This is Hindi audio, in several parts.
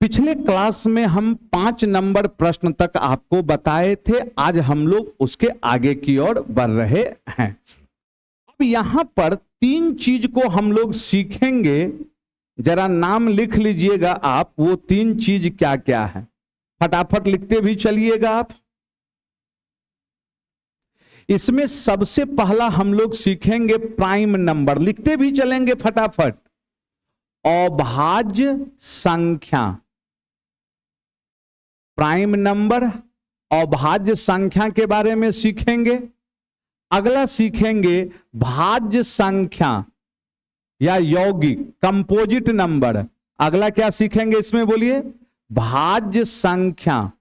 पिछले क्लास में हम 5 नंबर प्रश्न तक आपको बताए थे। आज हम लोग उसके आगे की ओर बढ़ रहे हैं। अब यहां पर 3 चीज को हम लोग सीखेंगे। जरा नाम लिख लीजिएगा आप, वो 3 चीज क्या क्या है। फटाफट लिखते भी चलिएगा आप। इसमें सबसे पहला हम लोग सीखेंगे प्राइम नंबर। लिखते भी चलेंगे फटाफट। अभाज्य संख्या, प्राइम नंबर, अभाज्य संख्या के बारे में सीखेंगे। अगला सीखेंगे भाज्य संख्या या यौगिक, कंपोजिट नंबर। अगला क्या सीखेंगे इसमें बोलिए? भाज्य संख्या,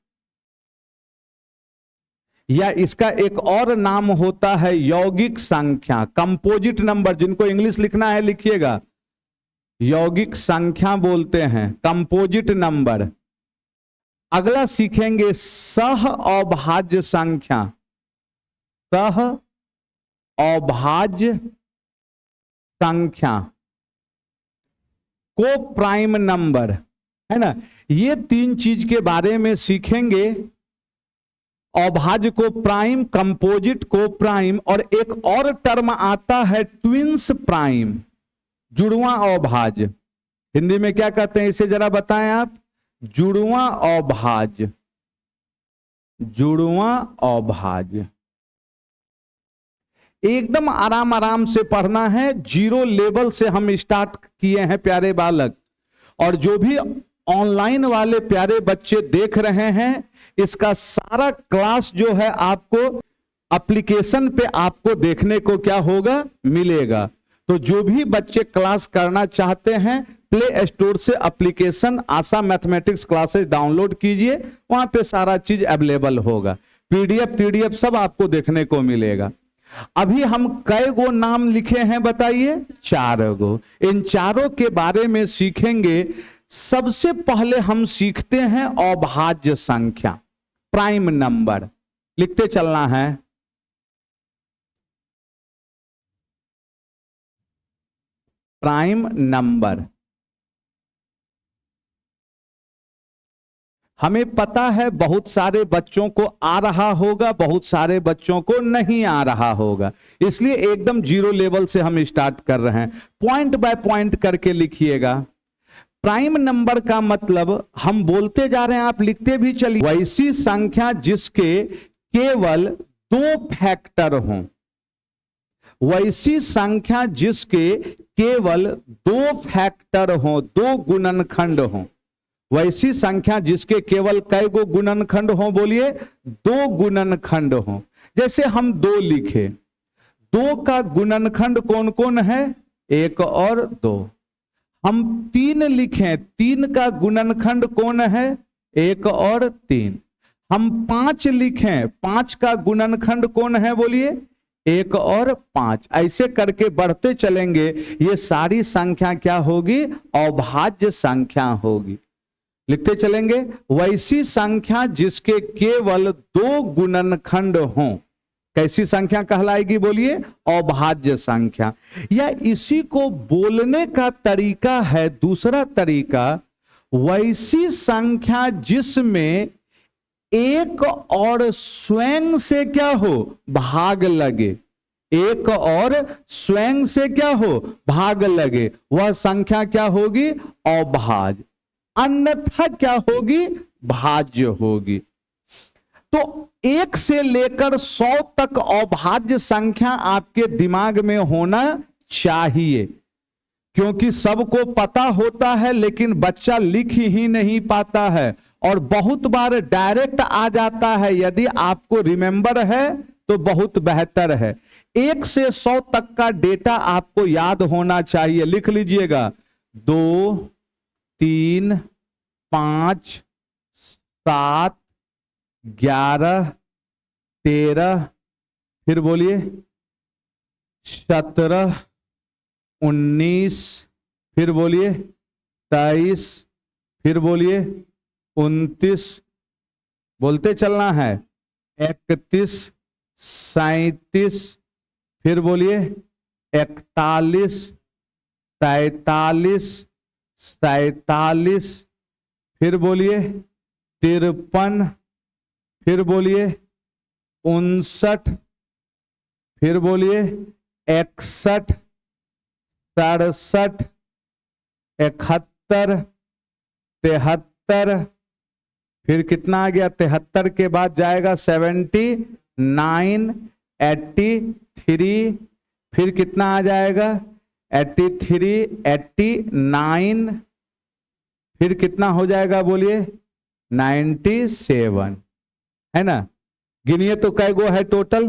या इसका एक और नाम होता है यौगिक संख्या, कंपोजिट नंबर। जिनको इंग्लिश लिखना है लिखिएगा, यौगिक संख्या बोलते हैं, कंपोजिट नंबर। अगला सीखेंगे सह अभाज्य संख्या, सह अभाज्य संख्या, को प्राइम नंबर, है ना। ये 3 चीज के बारे में सीखेंगे। अभाज्य को प्राइम, कंपोजिट को प्राइम, और एक और टर्म आता है ट्विंस प्राइम, जुड़वा अभाज्य। हिंदी में क्या कहते हैं इसे जरा बताएं आप? जुड़वा अभाज्य, जुड़वा अभाज्य। एकदम आराम आराम से पढ़ना है। 0 लेवल से हम स्टार्ट किए हैं प्यारे बालक, और जो भी ऑनलाइन वाले प्यारे बच्चे देख रहे हैं, इसका सारा क्लास जो है आपको एप्लीकेशन पे आपको देखने को क्या होगा? मिलेगा। तो जो भी बच्चे क्लास करना चाहते हैं, प्ले स्टोर से एप्लीकेशन आशा मैथमेटिक्स क्लासेस डाउनलोड कीजिए। वहां पे सारा चीज अवेलेबल होगा, पीडीएफ सब आपको देखने को मिलेगा। अभी हम कई गो नाम लिखे हैं बताइए? 4 गो। इन चारों के बारे में सीखेंगे। सबसे पहले हम सीखते हैं अभाज्य संख्या, प्राइम नंबर। लिखते चलना है। Prime number. हमें पता है बहुत सारे बच्चों को आ रहा होगा, बहुत सारे बच्चों को नहीं आ रहा होगा, इसलिए एकदम 0 लेवल से हम स्टार्ट कर रहे हैं। पॉइंट बाय पॉइंट करके लिखिएगा। प्राइम नंबर का मतलब हम बोलते जा रहे हैं, आप लिखते भी चलिए। वैसी संख्या जिसके केवल 2 फैक्टर हों, वैसी संख्या जिसके केवल 2 फैक्टर हों, 2 गुणनखंड हों। वैसी संख्या जिसके केवल कई गो गुणनखंड हों? बोलिए, 2 गुणनखंड हों। जैसे हम 2 लिखे, 2 का गुणनखंड कौन कौन है? 1 और 2। हम 3 लिखें, 3 का गुणनखंड कौन है? 1 और 3। हम 5 लिखें, 5 का गुणनखंड कौन है? बोलिए, 1 और 5। ऐसे करके बढ़ते चलेंगे। ये सारी संख्या क्या होगी? अभाज्य संख्या होगी। लिखते चलेंगे। वैसी संख्या जिसके केवल 2 गुणनखंड हों, कैसी संख्या कहलाएगी? बोलिए, अभाज्य संख्या। या इसी को बोलने का तरीका है, दूसरा तरीका, वैसी संख्या जिसमें 1 और स्वयं से क्या हो? भाग लगे। 1 और स्वयं से क्या हो? भाग लगे। वह संख्या क्या होगी? अभाज्य। अन्यथा क्या होगी? भाज्य होगी। तो 1 से लेकर 100 तक अभाज्य संख्या आपके दिमाग में होना चाहिए, क्योंकि सबको पता होता है लेकिन बच्चा लिख ही नहीं पाता है, और बहुत बार डायरेक्ट आ जाता है। यदि आपको रिमेंबर है तो बहुत बेहतर है। 1 से 100 तक का डेटा आपको याद होना चाहिए। लिख लीजिएगा। 2, 3, 5, 7, 11, 13, फिर बोलिए 17, 19, फिर बोलिए 23, फिर बोलिए 29, बोलते चलना है 31, 37, फिर बोलिए 41, 43, 47, फिर बोलिए 53, फिर बोलिए 59, फिर बोलिए 61, 67, 71, 73, फिर कितना आ गया, 73 के बाद जाएगा 79, 83, फिर कितना आ जाएगा 83, 89, फिर कितना हो जाएगा बोलिए 97, है ना। गिनिए तो कै गो है टोटल,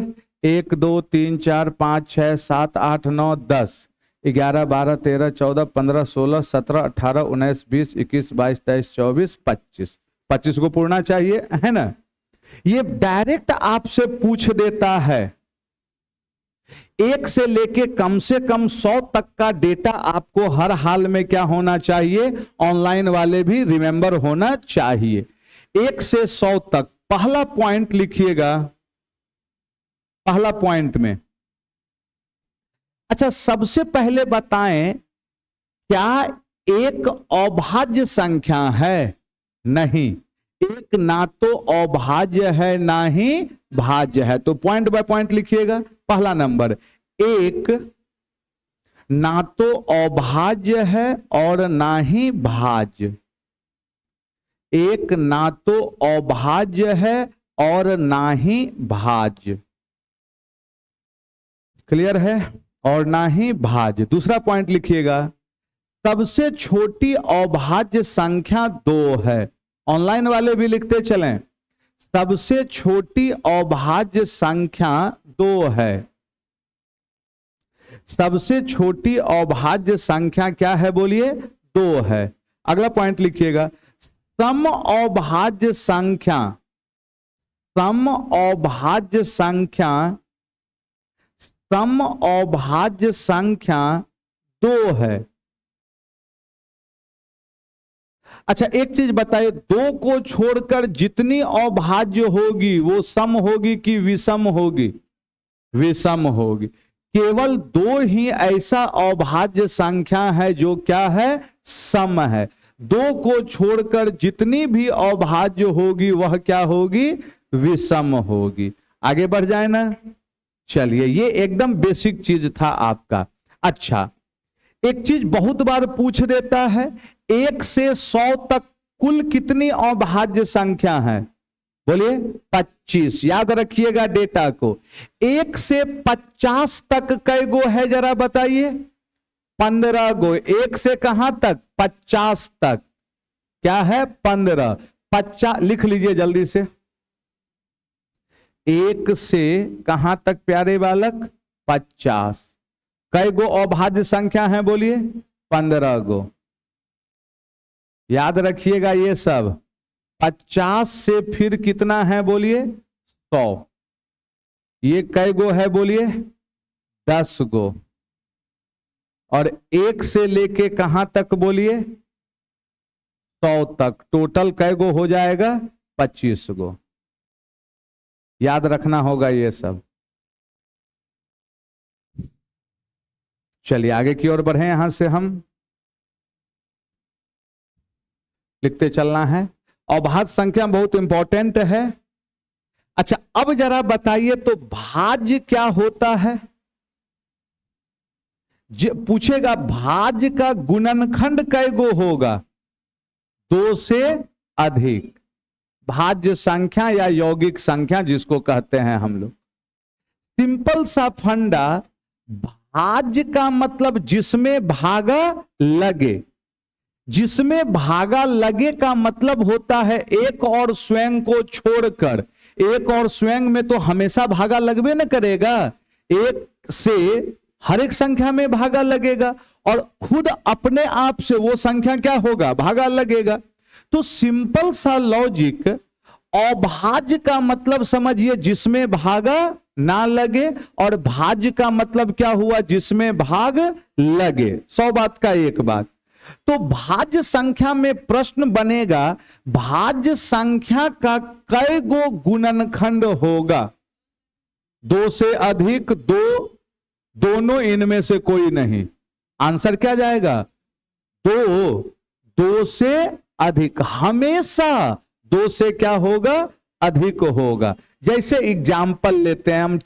1 2 3 4 5 6 7 8 9 10 11 12 13 14 15 16 17 18 19 20 21 22 23 24 25, 25 को पूर्णा चाहिए, है ना। ये डायरेक्ट आपसे पूछ देता है, 1 से लेके कम से कम 100 तक का डेटा आपको हर हाल में क्या होना चाहिए, ऑनलाइन वाले भी रिमेंबर होना चाहिए। 1 से 100 तक पहला पॉइंट लिखिएगा, पहला पॉइंट में। अच्छा, सबसे पहले बताएं, क्या एक अभाज्य संख्या है? नहीं, एक ना तो अभाज्य है ना ही भाज्य है। तो पॉइंट बाय पॉइंट लिखिएगा। पहला नंबर, एक ना तो अभाज्य है और ना ही भाज्य, एक ना तो अभाज्य है और ना ही भाज्य, क्लियर है, और ना ही भाज्य। दूसरा पॉइंट लिखिएगा, सबसे छोटी अभाज्य संख्या 2 है। ऑनलाइन वाले भी लिखते चलें, सबसे छोटी अभाज्य संख्या 2 है। सबसे छोटी अभाज्य संख्या क्या है बोलिए, 2 है। अगला पॉइंट लिखिएगा, सम अभाज्य संख्या, सम अभाज्य संख्या, सम अभाज्य संख्या 2 है। अच्छा, एक चीज बताइए, 2 को छोड़कर जितनी अभाज्य होगी वो सम होगी कि विषम होगी? विषम होगी। केवल 2 ही ऐसा अभाज्य संख्या है जो क्या है, सम है। 2 को छोड़कर जितनी भी अभाज्य होगी वह क्या होगी, विषम होगी। आगे बढ़ जाए ना। चलिए, ये एकदम बेसिक चीज था आपका। अच्छा, एक चीज बहुत बार पूछ देता है, 1 से 100 तक कुल कितनी अभाज्य संख्या है? बोलिए 25। याद रखिएगा डेटा को। 1 से 50 तक कै गो है जरा बताइए? 15 गो। 1 से कहां तक? 50 तक क्या है? 15। 50 लिख लीजिए जल्दी से। 1 से कहां तक प्यारे बालक? 50। कै गो अभाज्य संख्या है बोलिए? 15 गो। याद रखिएगा ये सब। 50 से फिर कितना है बोलिए? 100। ये कै गो है बोलिए? 10 गो। और 1 से लेके कहां तक बोलिए? 100 तक। टोटल कै गो हो जाएगा? 25 गो। याद रखना होगा ये सब। चलिए आगे की ओर बढ़े। यहां से हम लिखते चलना है। अभाज्य संख्या बहुत इंपॉर्टेंट है। अच्छा, अब जरा बताइए तो भाज्य क्या होता है? पूछेगा भाज्य का गुणनखंड कै गो होगा? 2 से अधिक। भाज्य संख्या या यौगिक संख्या जिसको कहते हैं हम लोग। सिंपल सा फंडा, भाज्य का मतलब जिसमें भागा लगे। जिसमें भागा लगे का मतलब होता है एक और स्वयं को छोड़कर। एक और स्वयं में तो हमेशा भागा लगबे न करेगा। 1 से हर एक संख्या में भागा लगेगा और खुद अपने आप से वो संख्या क्या होगा? भागा लगेगा। तो सिंपल सा लॉजिक, अभाज्य का मतलब समझिए जिसमें भागा ना लगे, और भाज्य का मतलब क्या हुआ? जिसमें भाग लगे। 100 बात का एक बात। तो भाज्य संख्या में प्रश्न बनेगा, भाज्य संख्या का कै गो गुणनखंड होगा? 2 से अधिक, 2, दोनों इनमें से कोई नहीं। आंसर क्या जाएगा? 2 से अधिक, हमेशा 2 से क्या होगा, अधिक होगा। जैसे एग्जाम्पल लेते हैं हम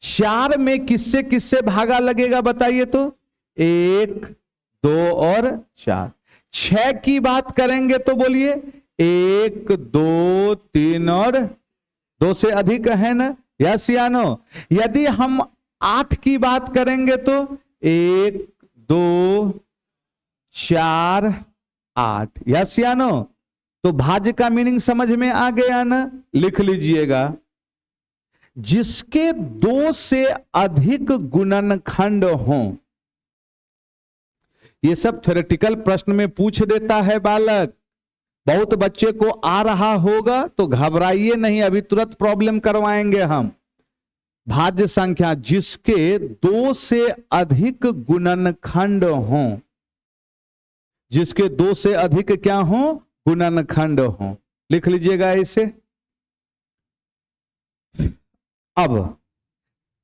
4 में किससे किससे भागा लगेगा बताइए तो, 1 2 और 4। 6 की बात करेंगे तो बोलिए 1 2 3 और 2 से अधिक है ना, यस या नो। यदि हम 8 की बात करेंगे तो 1 2 4 8, यस या नो। तो भाज्य का मीनिंग समझ में आ गया ना, लिख लीजिएगा। जिसके 2 से अधिक गुणनखंड हो, ये सब थ्योरेटिकल प्रश्न में पूछ देता है बालक। बहुत बच्चे को आ रहा होगा तो घबराइए नहीं, अभी तुरंत प्रॉब्लम करवाएंगे हम। भाज्य संख्या जिसके 2 से अधिक गुणनखंड हो, जिसके 2 से अधिक क्या हो, गुणनखंड हो, लिख लीजिएगा इसे। अब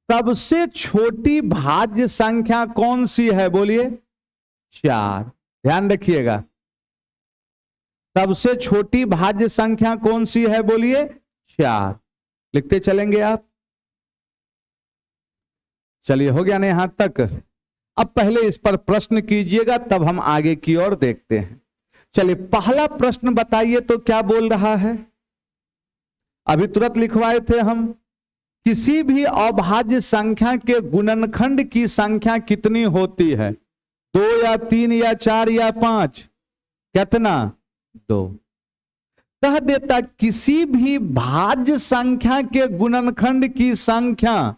सबसे छोटी भाज्य संख्या कौन सी है बोलिए, 4। ध्यान रखिएगा, सबसे छोटी भाज्य संख्या कौन सी है बोलिए, 4। लिखते चलेंगे आप। चलिए हो गया ना यहां तक। अब पहले इस पर प्रश्न कीजिएगा, तब हम आगे की ओर देखते हैं। चलिए पहला प्रश्न बताइए तो क्या बोल रहा है, अभी तुरंत लिखवाए थे हम। किसी भी अभाज्य संख्या के गुणनखंड की संख्या कितनी होती है, 2 या 3 या 4 या 5, कितना, 2। कह देता किसी भी भाज्य संख्या के गुणनखंड की संख्या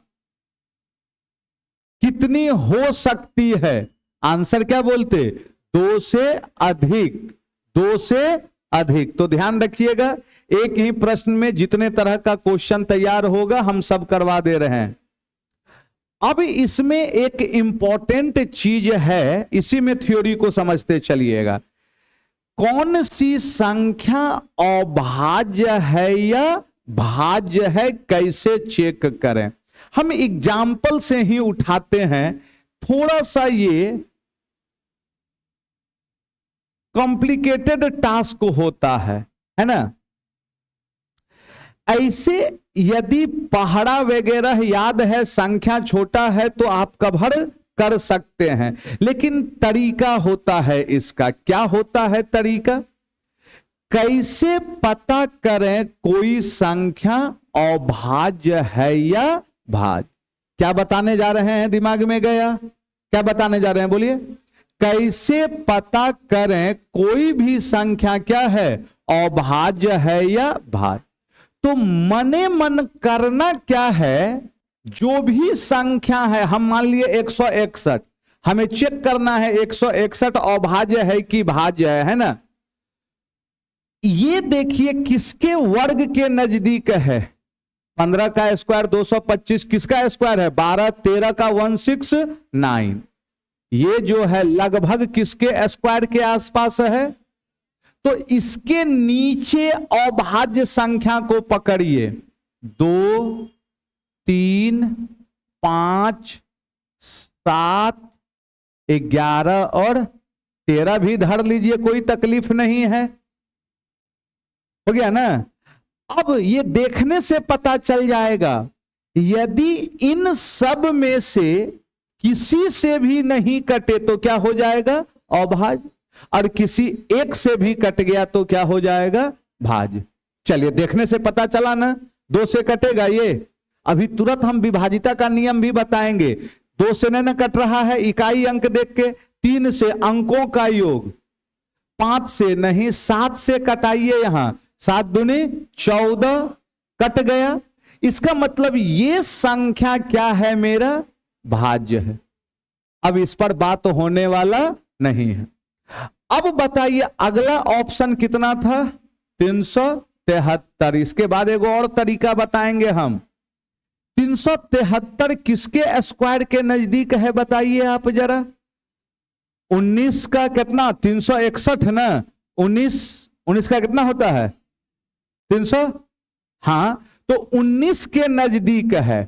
कितनी हो सकती है, आंसर क्या बोलते, 2 से अधिक, 2 से अधिक। तो ध्यान रखिएगा, एक ही प्रश्न में जितने तरह का क्वेश्चन तैयार होगा हम सब करवा दे रहे हैं। अब इसमें एक इंपॉर्टेंट चीज है, इसी में थ्योरी को समझते चलिएगा। कौन सी संख्या अभाज्य है या भाज्य है, कैसे चेक करें। हम एग्जाम्पल से ही उठाते हैं, थोड़ा सा ये कॉम्प्लिकेटेड टास्क होता है ना। ऐसे यदि पहाड़ा वगैरह याद है, संख्या छोटा है तो आप कवर कर सकते हैं, लेकिन तरीका होता है इसका। क्या होता है तरीका, कैसे पता करें कोई संख्या अभाज्य है या भाज्य। क्या बताने जा रहे हैं, दिमाग में गया, क्या बताने जा रहे हैं बोलिए। कैसे पता करें कोई भी संख्या क्या है, अभाज्य है या भाज्य। तो मने मन करना क्या है, जो भी संख्या है, हम मान लिए 161, हमें चेक करना है 161 अभाज्य है कि भाज्य है ना। ये देखिए किसके वर्ग के नजदीक है, 15 का स्क्वायर 225, किसका स्क्वायर है 12, 13 का 169, ये जो है लगभग किसके स्क्वायर के आसपास है। तो इसके नीचे अभाज्य संख्या को पकड़िए, 2 3 5 7 11 और 13 भी धर लीजिए, कोई तकलीफ नहीं है, हो गया ना। अब ये देखने से पता चल जाएगा, यदि इन सब में से किसी से भी नहीं कटे तो क्या हो जाएगा, अभाज्य, और किसी एक से भी कट गया तो क्या हो जाएगा, भाज्य। चलिए देखने से पता चला ना, 2 से कटेगा ये। अभी तुरंत हम विभाजिता का नियम भी बताएंगे। 2 से नहीं कट रहा है, इकाई अंक देख के, 3 से अंकों का योग, 5 से नहीं 7 से कटाइए, यहां 7 दूनी 14 कट गया। इसका मतलब ये संख्या क्या है, मेरा भाज्य है। अब इस पर बात होने वाला नहीं है। अब बताइए अगला ऑप्शन कितना था, 373। इसके बाद एक और तरीका बताएंगे हम। 373 किसके स्क्वायर के नजदीक है बताइए आप जरा। 19 का कितना, 361 ना, 19 का कितना होता है 300, हाँ, तो 19 के नजदीक है।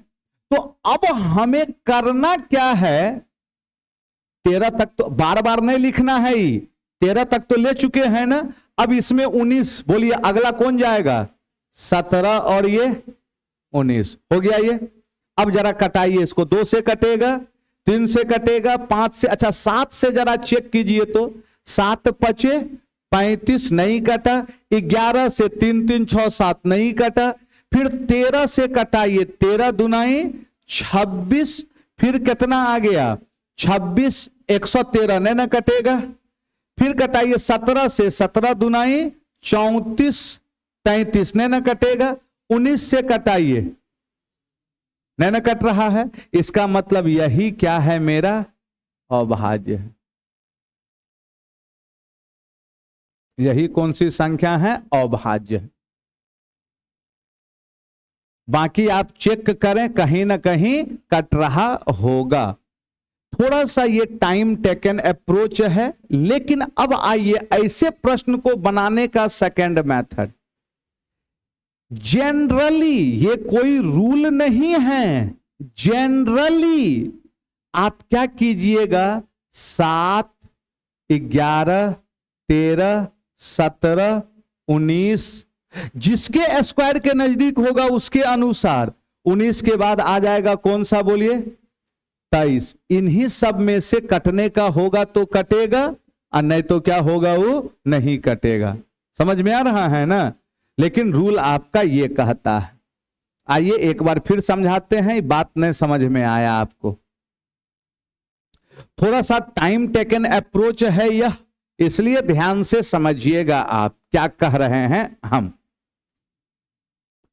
तो अब हमें करना क्या है, 13 तक तो बार बार नहीं लिखना है ही, 13 तक तो ले चुके हैं ना, अब इसमें 19, बोलिए अगला कौन जाएगा? 17 और ये 19 हो गया ये। अब जरा कटाइए इसको, 2 से कटेगा, 3 से कटेगा, 5 से, अच्छा 7 से जरा चेक कीजिए तो 7 पचे 35 नहीं कटा, 11 से 3 3 6 7 नहीं कटा, फिर 13 से कटाइए, 13 दुनाई 26, फिर कितना आ गया 26, 113 नहीं ना कटेगा, फिर कटाइए 17 से, 17 दुनाई 34 33 नहीं ना कटेगा, 19 से कटाइए, नहीं ना कट रहा है। इसका मतलब यही क्या है? मेरा अभाज्य है। यही कौन सी संख्या है? अभाज्य है। बाकी आप चेक करें, कहीं ना कहीं कट रहा होगा। थोड़ा सा ये टाइम टेकन अप्रोच है, लेकिन अब आइए ऐसे प्रश्न को बनाने का सेकंड मेथड। जनरली ये कोई रूल नहीं है, जनरली आप क्या कीजिएगा, 7 11 13 17 19, जिसके स्क्वायर के नजदीक होगा उसके अनुसार, 19 के बाद आ जाएगा कौन सा? बोलिए 23। इन्हीं सब में से कटने का होगा तो कटेगा, और नहीं तो क्या होगा? वो नहीं कटेगा। समझ में आ रहा है ना? लेकिन रूल आपका ये कहता है। आइए एक बार फिर समझाते हैं, बात नहीं समझ में आया आपको। थोड़ा सा टाइम टेकन अप्रोच है यह, इसलिए ध्यान से समझिएगा आप क्या कह रहे हैं हम।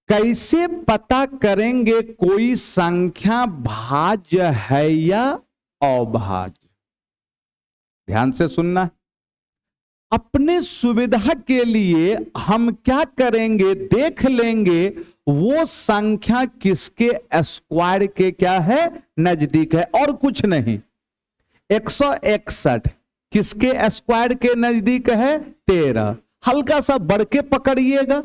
कैसे पता करेंगे कोई संख्या भाज्य है या अभाज्य? ध्यान से सुनना। अपने सुविधा के लिए हम क्या करेंगे, देख लेंगे वो संख्या किसके स्क्वायर के क्या है? नजदीक है, और कुछ नहीं। 161 किसके स्क्वायर के नजदीक है? 13। हल्का सा बढ़ के पकड़िएगा,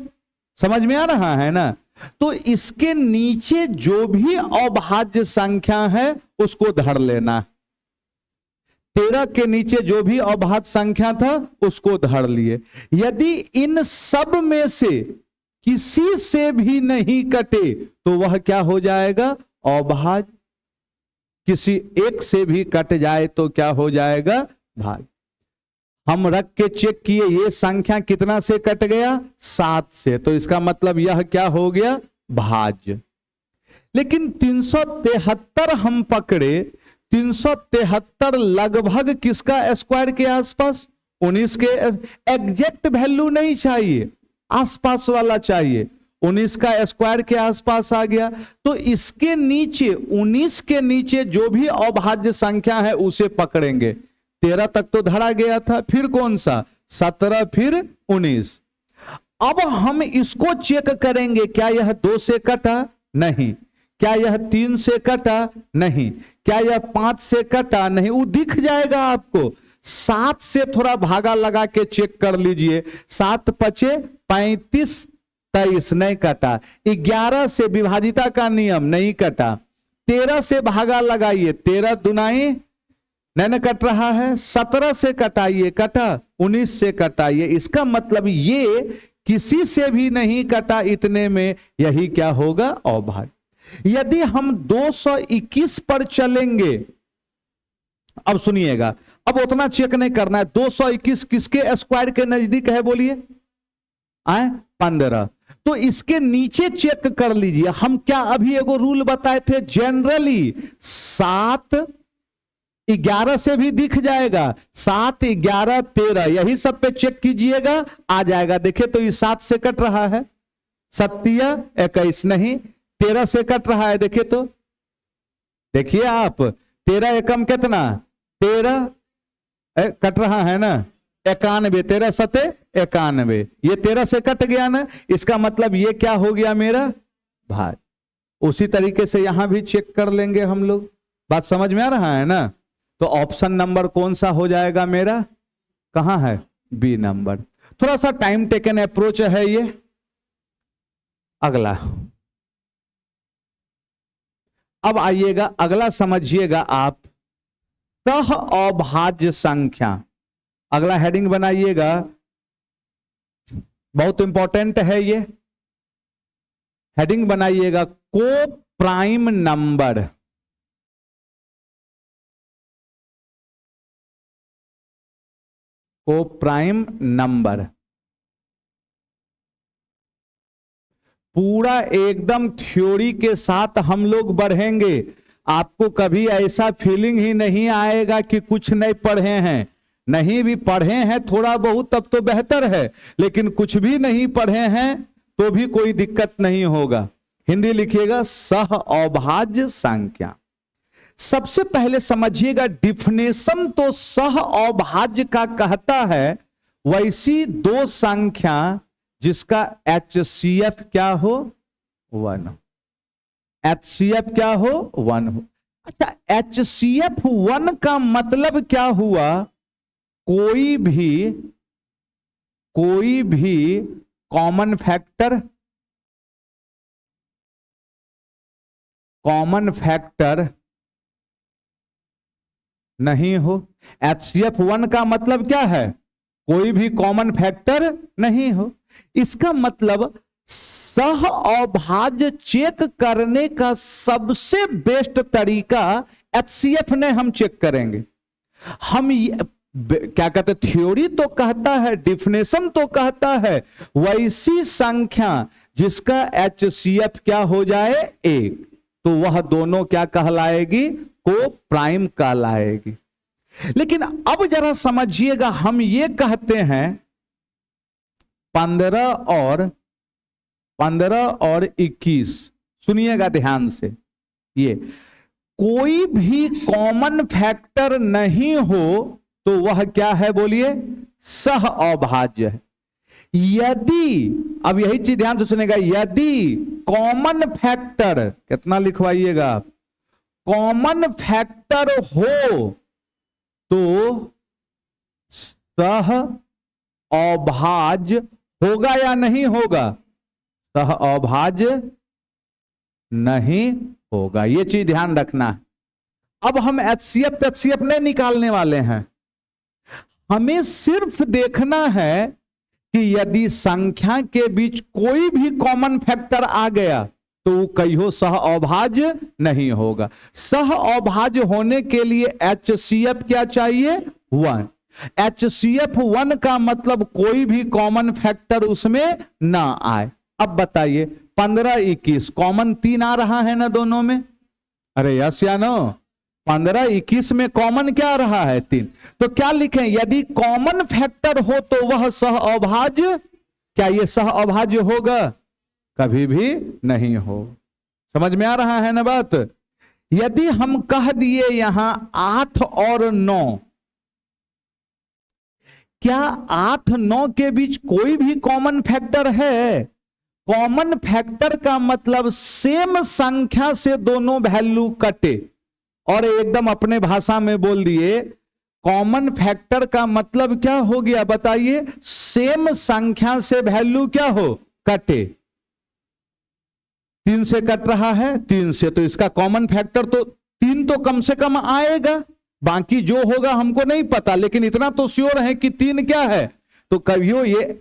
समझ में आ रहा है ना? तो इसके नीचे जो भी अभाज्य संख्या है उसको धर लेना। 13 के नीचे जो भी अभाज्य संख्या था उसको धर लिए। यदि इन सब में से किसी से भी नहीं कटे तो वह क्या हो जाएगा? अभाज्य। किसी एक से भी कट जाए तो क्या हो जाएगा? भाज्य। हम रख के चेक किए, ये संख्या कितना से कट गया? 7 से, तो इसका मतलब यह क्या हो गया? भाज्य। लेकिन 373 हम पकड़े, 373 लगभग किसका स्क्वायर के आसपास? 19 के। एग्जैक्ट वैल्यू नहीं चाहिए, आसपास वाला चाहिए। 19 का स्क्वायर के आसपास आ गया, तो इसके नीचे 19 के नीचे जो भी अभाज्य संख्या है उसे पकड़ेंगे। 13 तक तो धरा गया था, फिर कौन सा? 17, फिर 19। अब हम इसको चेक करेंगे, क्या यह 2 से कटा? नहीं। क्या यह 3 से कटा? नहीं। क्या यह 5 से कटा? नहीं। वो दिख जाएगा आपको। 7 से थोड़ा भागा लगा के चेक कर लीजिए। 7 पचे 35, 23 नहीं कटा। 11 से विभाजिता का नियम नहीं कटा। 13 से भागा लगाइए, 13 दुनाई नहीं कट रहा है। 17 से कटाइए, कटा। 19 से कटाइए। इसका मतलब ये किसी से भी नहीं कटा, इतने में यही क्या होगा? अभाज्य। यदि हम 221 पर चलेंगे, अब सुनिएगा, अब उतना चेक नहीं करना है। 221 किसके स्क्वायर के नजदीक है? बोलिए आए 15। तो इसके नीचे चेक कर लीजिए। हम क्या अभी एगो रूल बताए थे, जनरली 7 11 से भी दिख जाएगा। 7 11 13 यही सब पे चेक कीजिएगा, आ जाएगा। देखिए तो ये 7 से कट रहा है, 7 21 नहीं। 13 से कट रहा है, देखिए तो, देखिए आप 13 एकम कितना? 13 कट रहा है ना, 91। 13 सते 91, ये 13 से कट गया ना। इसका मतलब ये क्या हो गया? मेरा भाज्य। उसी तरीके से यहां भी चेक कर लेंगे हम लोग। बात समझ में आ रहा है ना? तो ऑप्शन नंबर कौन सा हो जाएगा मेरा? कहां है? B number. थोड़ा सा टाइम टेकन अप्रोच है ये। अगला, अब आइएगा अगला, समझिएगा आप। सह अभाज्य संख्या अगला हेडिंग बनाइएगा, बहुत इंपॉर्टेंट है ये हेडिंग बनाइएगा, को प्राइम नंबर। को प्राइम नंबर पूरा एकदम थ्योरी के साथ हम लोग बढ़ेंगे। आपको कभी ऐसा फीलिंग ही नहीं आएगा कि कुछ नहीं पढ़े हैं। नहीं भी पढ़े हैं थोड़ा बहुत तब तो बेहतर है, लेकिन कुछ भी नहीं पढ़े हैं तो भी कोई दिक्कत नहीं होगा। हिंदी लिखिएगा, सह अभाज्य संख्या। सबसे पहले समझिएगा, डिफिनेशन तो सह अभाज्य का कहता है वैसी दो संख्या जिसका HCF क्या हो, 1। HCF क्या हो, 1 हो। अच्छा, HCF 1 का मतलब क्या हुआ, कोई भी कॉमन फैक्टर नहीं हो। HCF 1 का मतलब क्या है, कोई भी कॉमन फैक्टर नहीं हो। इसका मतलब सह अभाज्य चेक करने का सबसे बेस्ट तरीका HCF ने हम चेक करेंगे। हम क्या कहते, थ्योरी तो कहता है, डिफिनेशन तो कहता है वैसी संख्या जिसका HCF क्या हो जाए, 1, तो वह दोनों क्या कहलाएगी, को प्राइम कहलाएगी। लेकिन अब जरा समझिएगा, हम ये कहते हैं 15 और 21, सुनिएगा ध्यान से, ये कोई भी कॉमन फैक्टर नहीं हो तो वह क्या है, बोलिए, सह अभाज्य है। यदि, अब यही चीज ध्यान से सुनेगा, यदि कॉमन फैक्टर, कितना लिखवाइएगा आप, कॉमन फैक्टर हो तो सह अभाज्य होगा या नहीं होगा, सह अभाज्य नहीं होगा। यह चीज ध्यान रखना है। अब हम HCF नहीं निकालने वाले हैं, हमें सिर्फ देखना है कि यदि संख्या के बीच कोई भी कॉमन फैक्टर आ गया तो वो कहियो सह अभाज्य नहीं होगा। सह अभाज्य होने के लिए HCF क्या चाहिए, 1। HCF 1 का मतलब कोई भी कॉमन फैक्टर उसमें ना आए। अब बताइए 15 21 कॉमन 3 आ रहा है ना दोनों में, अरे यस या नो, 15 21 में कॉमन क्या आ रहा है, 3। तो क्या लिखें, यदि कॉमन फैक्टर हो तो वह सह अभाज्य, क्या यह सह अभाज्य होगा, कभी भी नहीं हो। समझ में आ रहा है ना बात। यदि हम कह दिए यहां 8 और 9, क्या 8 9 के बीच कोई भी कॉमन फैक्टर है? कॉमन फैक्टर का मतलब सेम संख्या से दोनों वैल्यू कटे, और एकदम अपने भाषा में बोल दिए, कॉमन फैक्टर का मतलब क्या हो गया बताइए, सेम संख्या से वैल्यू क्या हो, कटे। 3 से कट रहा है, 3 से, तो इसका कॉमन फैक्टर तो 3 तो कम से कम आएगा, बाकी जो होगा हमको नहीं पता, लेकिन इतना तो श्योर है कि 3 क्या है, तो कभियो ये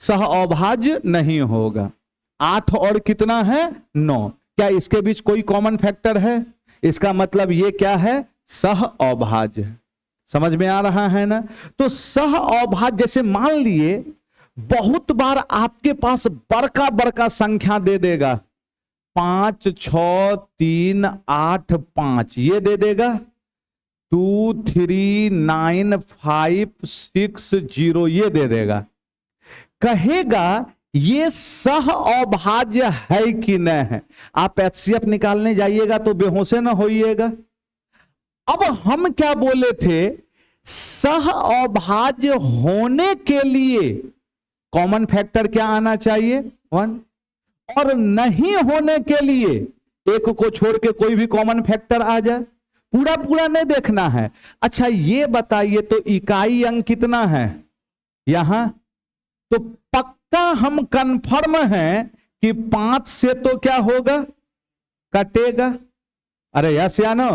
सह अभाज्य नहीं होगा। 8 और कितना है, 9, क्या इसके बीच कोई कॉमन फैक्टर है? इसका मतलब ये क्या है, सह अभाज्य। समझ में आ रहा है ना। तो सह अभाज्य, जैसे मान लिए बहुत बार आपके पास बड़का बड़का संख्या दे देगा, 5 6 3 8 5 ये दे देगा, 2 3 9 5 6 0 ये दे देगा, कहेगा ये सह अभाज्य है कि नहीं है। आप HCF निकालने जाइएगा तो बेहोशे ना होइएगा। अब हम क्या बोले थे, सह अभाज्य होने के लिए कॉमन फैक्टर क्या आना चाहिए, 1, और नहीं होने के लिए एक को छोड़ के कोई भी कॉमन फैक्टर आ जाए, पूरा पूरा नहीं देखना है। अच्छा ये बताइए तो इकाई अंक कितना है यहां, तो पक्का हम कंफर्म हैं कि 5 से तो क्या होगा, कटेगा। अरे यस या नो,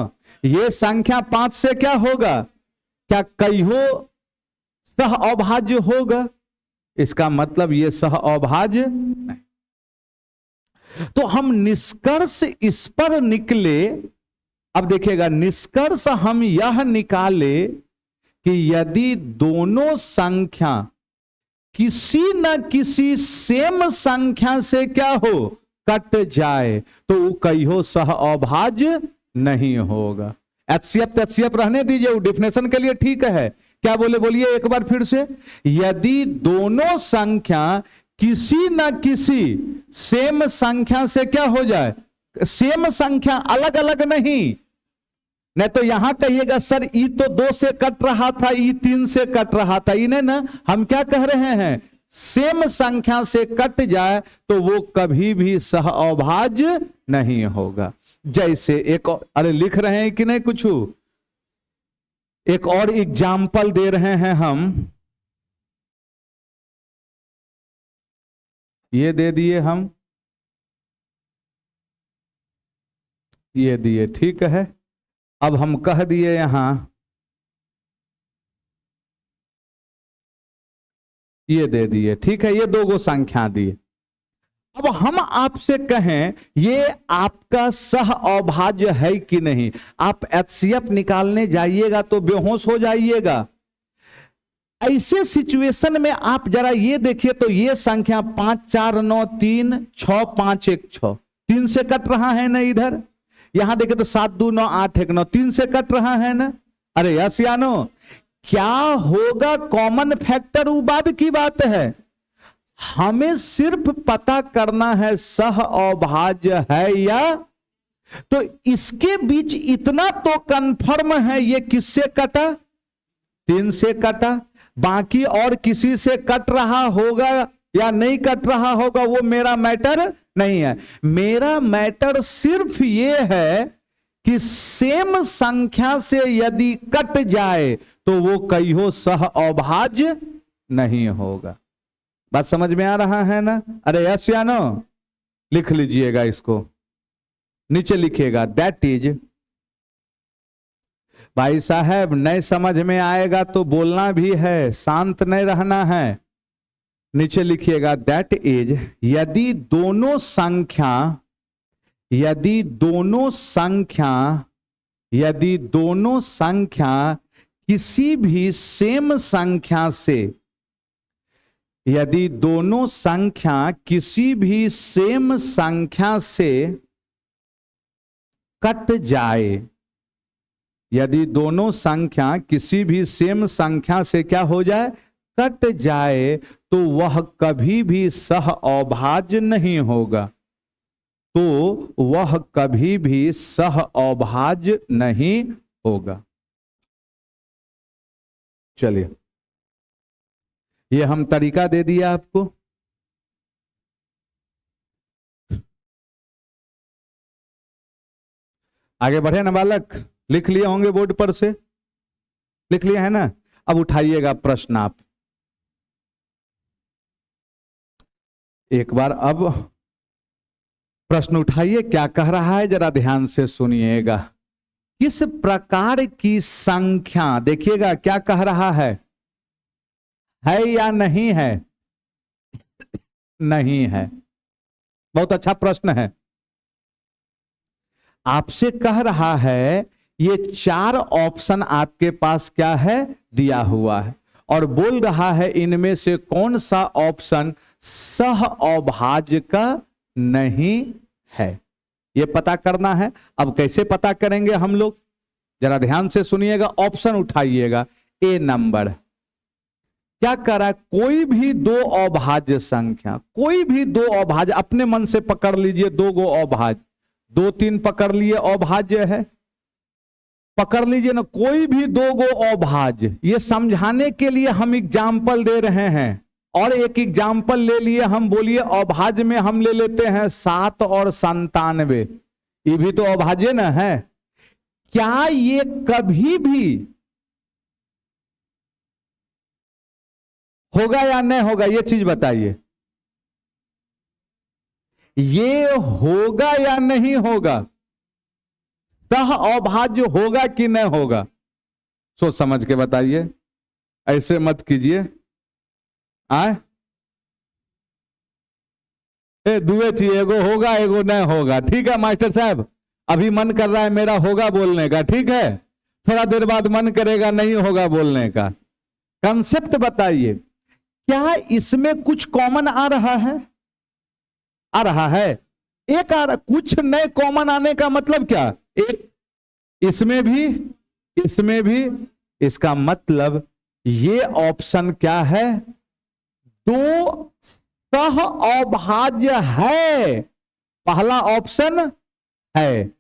ये संख्या 5 से क्या होगा, क्या कहियो सह अभाज्य होगा, इसका मतलब ये सह अभाज्य नहीं। तो हम निष्कर्ष इस पर निकले, अब देखिएगा निष्कर्ष हम यह निकाले कि यदि दोनों संख्या किसी न किसी सेम संख्या से क्या हो, कट जाए, तो वो कहियो सह अभाज्य नहीं होगा। एचसीएफ रहने दीजिए, वो डिफिनेशन के लिए ठीक है। क्या बोले, बोलिए एक बार फिर से। यदि दोनों संख्या किसी न किसी सेम संख्या से क्या हो जाए, सेम संख्या, अलग अलग नहीं तो यहां कहिएगा सर ई तो 2 से कट रहा था, ई 3 से कट रहा था, इन्हें ना हम क्या कह रहे हैं, सेम संख्या से कट जाए तो वो कभी भी सह अभाज्य नहीं होगा। जैसे एक अरे लिख रहे हैं कि नहीं कुछ, एक और एग्जाम्पल दे रहे हैं हम, ये दे दिए हम, ये दिए, ठीक है। अब हम कह दिए यहां ये दे दिए, ठीक है, ये 2 गो संख्या दिए। अब हम आपसे कहें ये आपका सह अभाज्य है कि नहीं, आप एचसीएफ निकालने जाइएगा तो बेहोश हो जाइएगा। ऐसे सिचुएशन में आप जरा ये देखिए तो ये संख्या 5 4 9 3 6 5 1 6 3 से कट रहा है ना, इधर यहां देखे तो 7 2 9 8 1 9 3 से कट रहा है ना। अरे यस या नो, क्या होगा कॉमन फैक्टर, वो बाद की बात है, हमें सिर्फ पता करना है सह अभाज्य है या। तो इसके बीच इतना तो कंफर्म है, ये किससे कटा, 3 से कटा, बाकी और किसी से कट रहा होगा या नहीं कट रहा होगा वो मेरा मैटर नहीं है। मेरा मैटर सिर्फ ये है कि सेम संख्या से यदि कट जाए तो वो कहियो सह अभाज्य नहीं होगा। बात समझ में आ रहा है ना। अरे यस या नो, लिख लीजिएगा इसको, नीचे लिखिएगा दैट इज, भाई साहब नहीं समझ में आएगा तो बोलना भी है, शांत नहीं रहना है। नीचे लिखिएगा दैट इज, यदि दोनों संख्या किसी भी सेम संख्या से, यदि दोनों संख्या किसी भी सेम संख्या से कट जाए, यदि दोनों संख्या किसी भी सेम संख्या से क्या हो जाए, कट जाए, तो वह कभी भी सह अभाज्य नहीं होगा, तो वह कभी भी सह अभाज्य नहीं होगा। चलिए ये हम तरीका दे दिया आपको। आगे बढ़े ना बालक, लिख लिए होंगे बोर्ड पर से, लिख लिया है ना। अब उठाइएगा प्रश्न आप एक बार, अब प्रश्न उठाइए, क्या कह रहा है जरा ध्यान से सुनिएगा। किस प्रकार की संख्या, देखिएगा क्या कह रहा है या नहीं है, नहीं है। बहुत अच्छा प्रश्न है। आपसे कह रहा है ये 4 ऑप्शन आपके पास क्या है, दिया हुआ है, और बोल रहा है इनमें से कौन सा ऑप्शन सह अभाज्य का नहीं है, ये पता करना है। अब कैसे पता करेंगे हम लोग, जरा ध्यान से सुनिएगा, ऑप्शन उठाइएगा। ए नंबर क्या करा, कोई भी 2 अभाज्य संख्या, कोई भी 2 अभाज्य, अपने मन से पकड़ लीजिए 2 गो अभाज्य, 2 3 पकड़ लिए अभाज्य है, पकड़ लीजिए ना, कोई भी 2 गो अभाज्य। ये समझाने के लिए हम एग्जाम्पल दे रहे हैं, और एक एग्जाम्पल ले लिए हम, बोलिए अभाज्य में हम ले लेते हैं 7 और 97, ये भी तो अभाज्य ना है। क्या ये कभी भी होगा या नहीं होगा, ये चीज बताइए, ये होगा या नहीं होगा, सह अभाज्य होगा कि नहीं होगा, सोच समझ के बताइए। ऐसे मत कीजिए। आए दुए चाहिए, एगो होगा एगो नहीं होगा। ठीक है मास्टर साहब, अभी मन कर रहा है मेरा होगा बोलने का, ठीक है, थोड़ा देर बाद मन करेगा नहीं होगा बोलने का। कंसेप्ट बताइए, क्या इसमें कुछ कॉमन आ रहा है? आ रहा है, एक आ रहा, कुछ नए कॉमन आने का मतलब क्या? एक इसमें भी, इसमें भी, इसका मतलब ये ऑप्शन क्या है? दो सह अभाज्य है, पहला ऑप्शन है।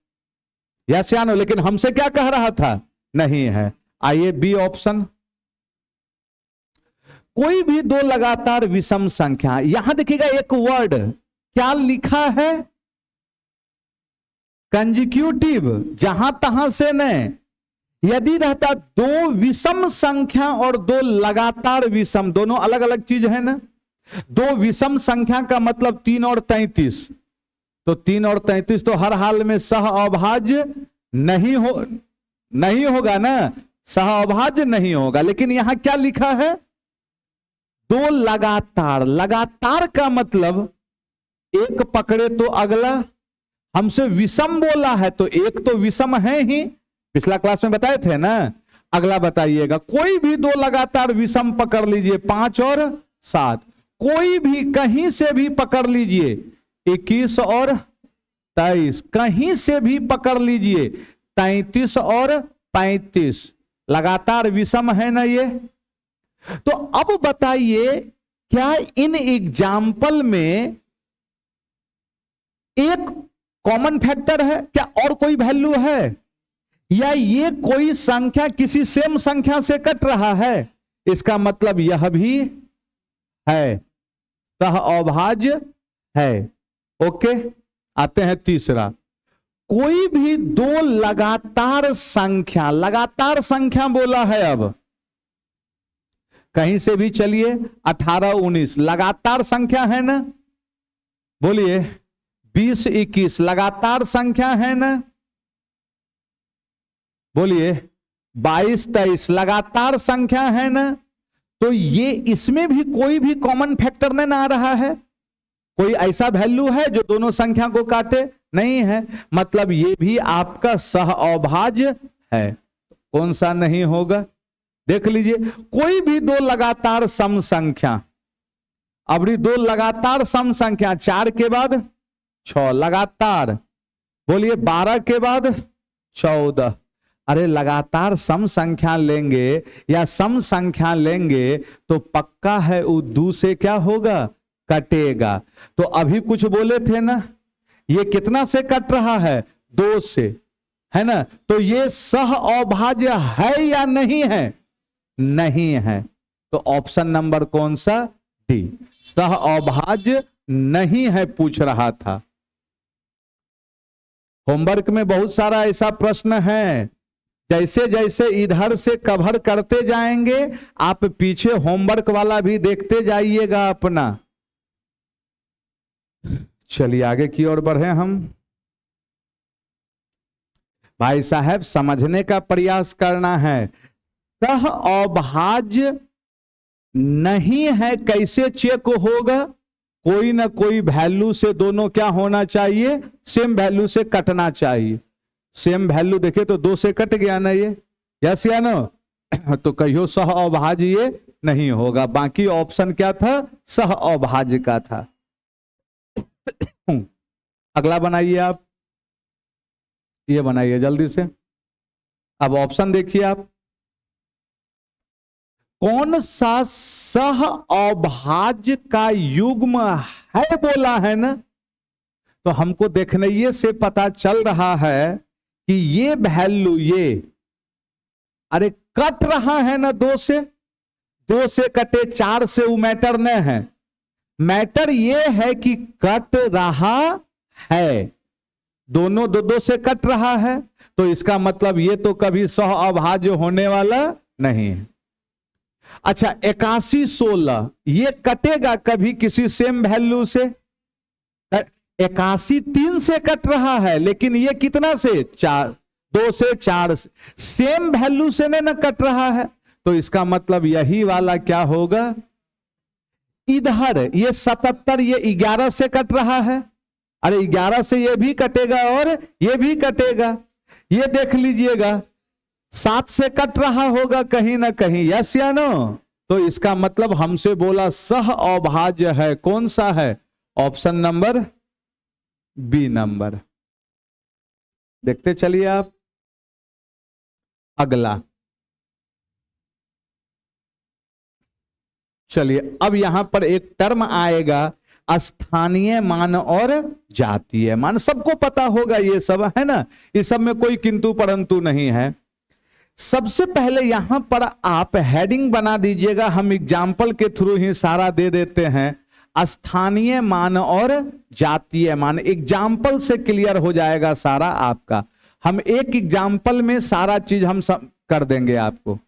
यस या नो? लेकिन हमसे क्या कह रहा था? नहीं है। आइए बी ऑप्शन, कोई भी दो लगातार विषम संख्या, यहां देखिएगा एक वर्ड क्या लिखा है? कंजिक्यूटिव, जहां तहां से नहीं। यदि रहता दो विषम संख्या और दो लगातार विषम, दोनों अलग अलग चीज है ना। दो विषम संख्या का मतलब 3 और 33, तो 3 और 33 तो हर हाल में सह अभाज्य नहीं होगा ना, सह अभाज्य नहीं होगा। लेकिन यहां क्या लिखा है? दो लगातार, लगातार का मतलब एक पकड़े तो अगला, हमसे विषम बोला है तो एक तो विषम है ही, पिछला क्लास में बताए थे ना। अगला बताइएगा, कोई भी दो लगातार विषम पकड़ लीजिए, 5 और 7, कोई भी कहीं से भी पकड़ लीजिए, 21 और 23, कहीं से भी पकड़ लीजिए, 33 और 35, लगातार विषम है ना ये। तो अब बताइए, क्या इन एग्जाम्पल में एक कॉमन फैक्टर है क्या? और कोई वैल्यू है? या ये कोई संख्या किसी सेम संख्या से कट रहा है? इसका मतलब यह भी है, सह अभाज्य है। ओके, आते हैं तीसरा, कोई भी दो लगातार संख्या, लगातार संख्या बोला है, अब कहीं से भी चलिए, 18 19 लगातार संख्या है ना, बोलिए 20 21 लगातार संख्या है ना, बोलिए 22 23 लगातार संख्या है ना। तो ये इसमें भी कोई भी कॉमन फैक्टर नहीं आ रहा है, कोई ऐसा वैल्यू है जो दोनों संख्या को काटे? नहीं है, मतलब ये भी आपका सह अभाज्य है। कौन सा नहीं होगा? देख लीजिए, कोई भी दो लगातार सम संख्या, अब दो लगातार सम संख्या, 4 के बाद 6 लगातार, बोलिए 12 के बाद 14, अरे लगातार सम संख्या लेंगे या सम संख्या लेंगे तो पक्का है वो दो से क्या होगा? कटेगा। तो अभी कुछ बोले थे ना, ये कितना से कट रहा है? 2 से, है ना। तो ये सह अभाज्य है या नहीं है? नहीं है। तो ऑप्शन नंबर कौन सा? डी, सह अभाज्य नहीं है, पूछ रहा था। होमवर्क में बहुत सारा ऐसा प्रश्न है, जैसे जैसे इधर से कवर करते जाएंगे आप पीछे होमवर्क वाला भी देखते जाइएगा अपना। चलिए आगे की ओर बढ़े हम। भाई साहब समझने का प्रयास करना है। सह अभाज्य नहीं है, कैसे चेक होगा? कोई ना कोई वैल्यू से दोनों क्या होना चाहिए? सेम वैल्यू से कटना चाहिए। सेम वैल्यू देखे तो 2 से कट गया ना ये, यस या नो? तो कहियो सह अभाज्य ये नहीं होगा। बाकी ऑप्शन क्या था? सह अभाज्य का था। अगला बनाइए आप, ये बनाइए जल्दी से। अब ऑप्शन देखिए आप, कौन सा सह अभाज्य का युग्म है बोला है ना। तो हमको देखने से पता चल रहा है कि ये वैल्यू ये, अरे कट रहा है ना 2 से, 2 से कटे 4 से, वो मैटर नहीं है। मैटर ये है कि कट रहा है, दोनों 2 से कट रहा है, तो इसका मतलब ये तो कभी सह अभाज्य होने वाला नहीं है। अच्छा 81 16 ये कटेगा कभी किसी सेम वैल्यू से? 81 3 से कट रहा है, लेकिन ये कितना से? 4, 2 से 4 से, सेम वैल्यू से नहीं ना कट रहा है। तो इसका मतलब यही वाला क्या होगा, इधर ये 77 ये 11 से कट रहा है, अरे 11 से ये भी कटेगा और ये भी कटेगा, ये देख लीजिएगा 7 से कट रहा होगा कहीं ना कहीं, यस या नो। तो इसका मतलब हमसे बोला सह अभाज्य है, कौन सा है, ऑप्शन नंबर बी नंबर। देखते चलिए आप अगला। चलिए अब यहां पर एक टर्म आएगा स्थानीय मान और जातीय मान, सबको पता होगा ये सब, है ना, इस सब में कोई किंतु परंतु नहीं है। सबसे पहले यहां पर आप हेडिंग बना दीजिएगा, हम एग्जाम्पल के थ्रू ही सारा दे देते हैं, स्थानीय मान और जातीय मान, एग्जाम्पल से क्लियर हो जाएगा सारा आपका। हम एक एग्जाम्पल में सारा चीज हम सब कर देंगे आपको।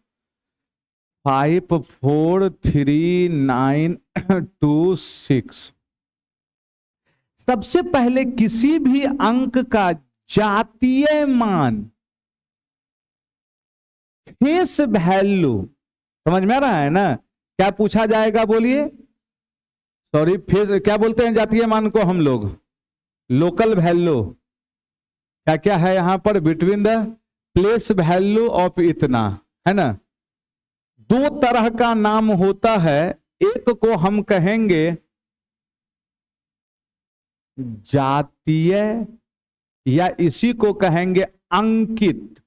5 4 3 9 2 6। सबसे पहले किसी भी अंक का जातीय मान, फेस वैल्यू, समझ में आ रहा है ना, क्या पूछा जाएगा बोलिए, सॉरी फेस क्या बोलते हैं जातीय मान को हम लोग, लोकल वैल्यू। क्या क्या है यहां पर, between the place value of इतना, है ना। दो तरह का नाम होता है, एक को हम कहेंगे जातीय या इसी को कहेंगे अंकित,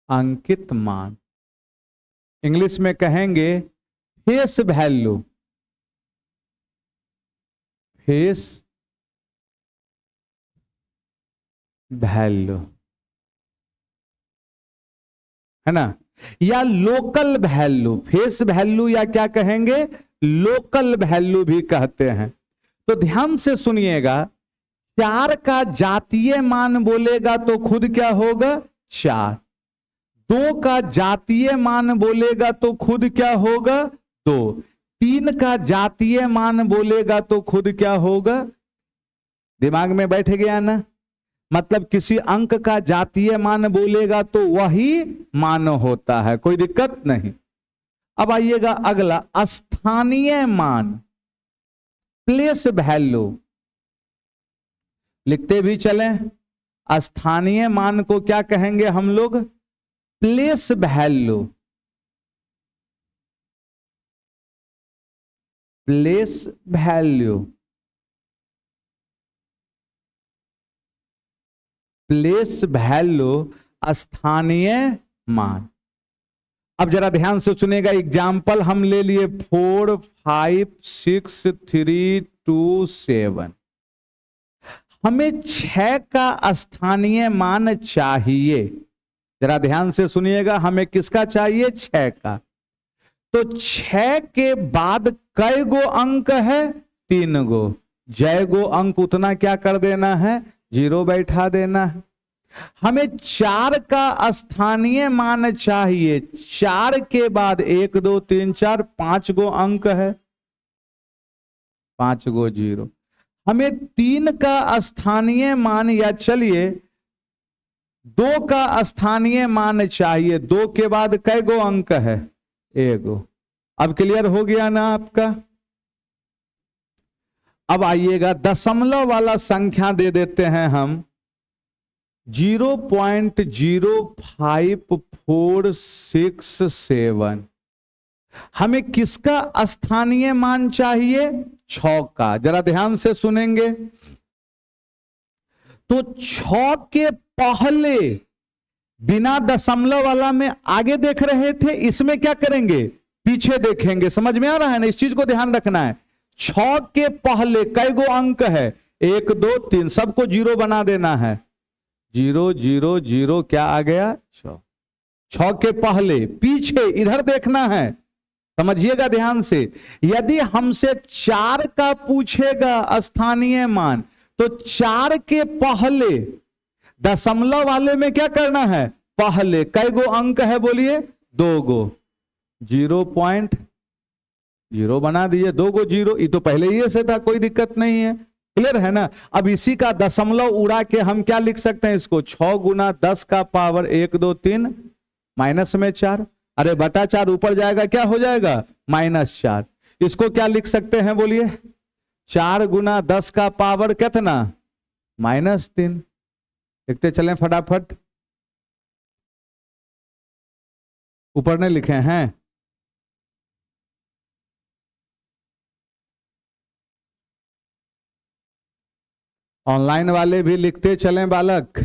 अंकित मान, इंग्लिश में कहेंगे फेस वैल्यू, फेस वैल्यू, है ना, या लोकल वैल्यू, फेस वैल्यू या क्या कहेंगे, लोकल वैल्यू भी कहते हैं। तो ध्यान से सुनिएगा, 4 का जातीय मान बोलेगा तो खुद क्या होगा 4, 2 का जातीय मान बोलेगा तो खुद क्या होगा 2, 3 का जातीय मान बोलेगा तो खुद क्या होगा, दिमाग में बैठ गया ना, मतलब किसी अंक का जातीय मान बोलेगा तो वही मान होता है, कोई दिक्कत नहीं। अब आइएगा अगला, स्थानीय मान, प्लेस वैल्यू, लिखते भी चलें, स्थानीय मान को क्या कहेंगे हम लोग, place value, place value, place value स्थानीय मान। अब जरा ध्यान से सुनेगा, एग्जाम्पल हम ले लिए 4 5 6 3 2 7। हमें 6 का स्थानीय मान चाहिए, जरा ध्यान से सुनिएगा, हमें किसका चाहिए 6 का। तो 6 के बाद कई गो अंक है, 3 गो, जय गो अंक उतना क्या कर देना है, 0 बैठा देना है। हमें 4 का स्थानीय मान चाहिए, 4 के बाद 1 2 3 4 5 गो अंक है, 5 गो 0। हमें 3 का स्थानीय मान, या चलिए 2 का स्थानीय मान चाहिए, 2 के बाद कै गो अंक है, 1 गो। अब क्लियर हो गया ना आपका। अब आइएगा दशमलव वाला संख्या दे देते हैं हम, 0.05467। हमें किसका स्थानीय मान चाहिए, 6 का। जरा ध्यान से सुनेंगे, तो 6 के पहले बिना दशमलव वाला में आगे देख रहे थे, इसमें क्या करेंगे, पीछे देखेंगे। समझ में आ रहा है ना, इस चीज को ध्यान रखना है। 6 के पहले कई गो अंक है, 1 2 3, सबको 0 बना देना है, 0 0 0 क्या आ गया 6। 6 के पहले, पीछे इधर देखना है, समझिएगा ध्यान से। यदि हमसे 4 का पूछेगा स्थानीय मान, तो 4 के पहले दशमलव वाले में क्या करना है, पहले कई गो अंक है बोलिए, 2 गो, 0.0 बना दिए, 2 गो 0, ये तो पहले ही ऐसे था, कोई दिक्कत नहीं है, क्लियर है ना। अब इसी का दशमलव उड़ा के हम क्या लिख सकते हैं इसको, 6 गुना 10 का पावर 1 2 3 माइनस में 4, अरे बटा 4 ऊपर जाएगा क्या हो जाएगा -4। इसको क्या लिख सकते हैं बोलिए, 4 गुना 10 का पावर कितना -3। लिखते चलें फटाफट, ऊपर ने लिखे हैं। ऑनलाइन वाले भी लिखते चलें बालक।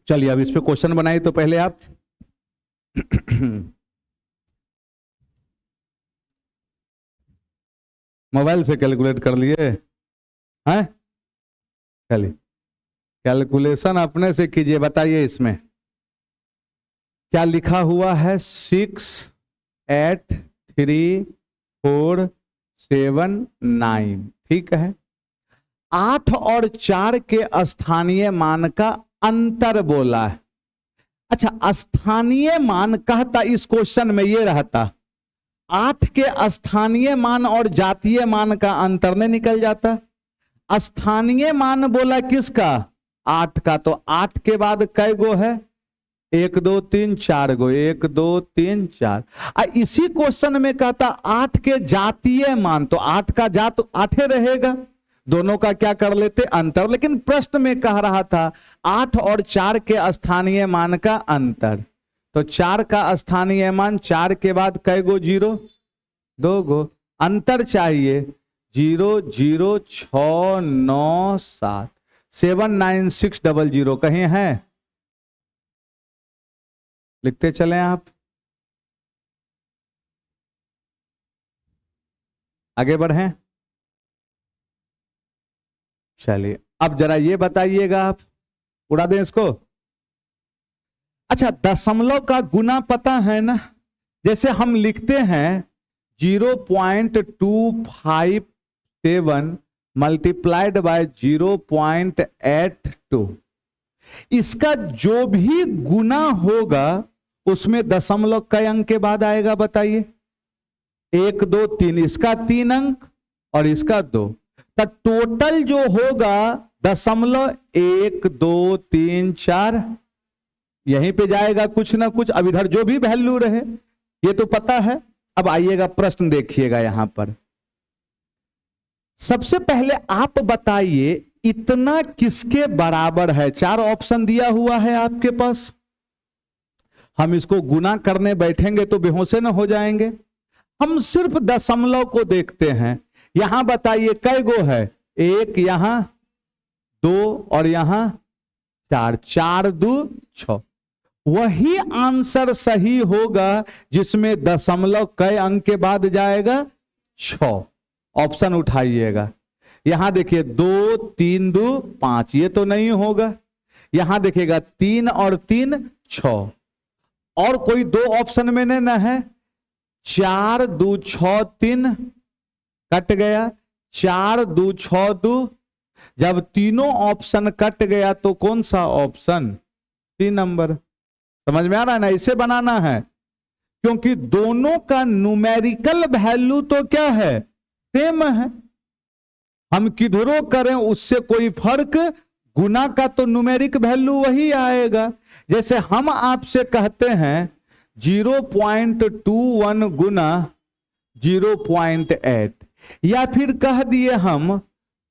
चलिए अब इस पे क्वेश्चन बनाइए, तो पहले आप मोबाइल से कैलकुलेट कर लिए हैं? चलिए कैलकुलेशन अपने से कीजिए। बताइए इसमें क्या लिखा हुआ है, 6 8 3 4 7 9, ठीक है। 8 और 4 के स्थानीय मान का अंतर बोला है। अच्छा, स्थानीय मान कहता इस क्वेश्चन में ये रहता, 8 के स्थानीय मान और जातीय मान का अंतर नहीं निकल जाता। स्थानीय मान बोला किसका, 8 का, तो 8 के बाद कै गो है, 1 2 3 4 गो, 1 2 3 4। इसी क्वेश्चन में कहता 8 के जातीय मान, तो 8 का जात 8 रहेगा, दोनों का क्या कर लेते अंतर। लेकिन प्रश्न में कह रहा था 8 और 4 के स्थानीय मान का अंतर, तो 4 का स्थानीय मान 4 के बाद कै गो 0, 2 गो, अंतर चाहिए 0 0 6 9 7 79600 कहीं है, लिखते चलें आप, आगे बढ़ें। चलिए अब जरा ये बताइएगा, आप उड़ा दें इसको। अच्छा, दशमलव का गुना पता है ना, जैसे हम लिखते हैं 0.257 मल्टीप्लाइड बाय 0.82, इसका जो भी गुना होगा उसमें दशमलव कई अंक के बाद आएगा बताइए, 1 2 3, इसका 3 अंक और इसका 2, तो टोटल जो होगा 0.1 2 3 4 यहीं पे जाएगा कुछ ना कुछ। अब इधर जो भी वैल्यू रहे ये तो पता है। अब आइएगा प्रश्न देखिएगा, यहां पर सबसे पहले आप बताइए इतना किसके बराबर है। 4 ऑप्शन दिया हुआ है आपके पास, हम इसको गुना करने बैठेंगे तो बेहोशे ना हो जाएंगे। हम सिर्फ दशमलव को देखते हैं। यहां बताइए कै गो है, 1 यहां 2 और यहां 4, 4 2 6, वही आंसर सही होगा जिसमें दशमलव कई अंक के बाद जाएगा 6। ऑप्शन उठाइएगा, यहां देखिए 2 3 2 5, ये तो नहीं होगा। यहां देखिएगा 3 और 3 6, और कोई 2 ऑप्शन में नहीं ना है। 4 2 6 3 कट गया, 4 2 6 2, जब तीनों ऑप्शन कट गया तो कौन सा ऑप्शन, 3 नंबर। समझ में आ रहा है ना, इसे बनाना है क्योंकि दोनों का न्यूमेरिकल वैल्यू तो क्या है, सेम है। हम किधरों करें उससे कोई फर्क, गुना का तो न्यूमेरिक वैल्यू वही आएगा। जैसे हम आपसे कहते हैं 0.21 गुना 0.8, या फिर कह दिए हम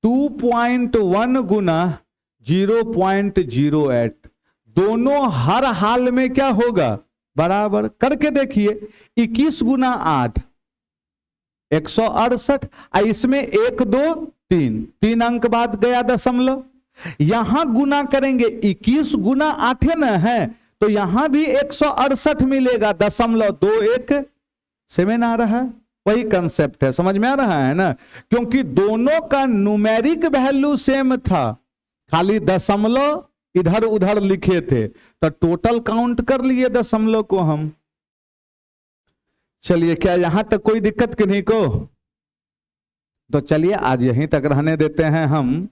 2.1 गुना 0.08, दोनों हर हाल में क्या होगा, बराबर। करके देखिए 21 गुना 8 168, इसमें 1 2 3 अंक बाद गया दशमलव। यहां गुना करेंगे 21 गुना 8 न है, तो यहां भी 168 मिलेगा, दशमलव 21 7 आ रहा है। वही कंसेप्ट है, समझ में आ रहा है ना, क्योंकि दोनों का न्यूमेरिक वैल्यू सेम था, खाली दशमलव इधर उधर लिखे थे, तो टोटल काउंट कर लिए दशमलव को हम। चलिए क्या यहां तक कोई दिक्कत किन्हीं को, तो चलिए आज यहीं तक रहने देते हैं हम,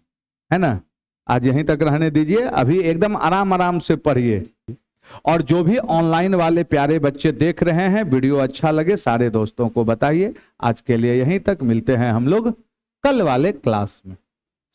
है ना, आज यहीं तक रहने दीजिए। अभी एकदम आराम आराम से पढ़िए। और जो भी ऑनलाइन वाले प्यारे बच्चे देख रहे हैं, वीडियो अच्छा लगे सारे दोस्तों को बताइए। आज के लिए यहीं तक, मिलते हैं हम लोग कल वाले क्लास में।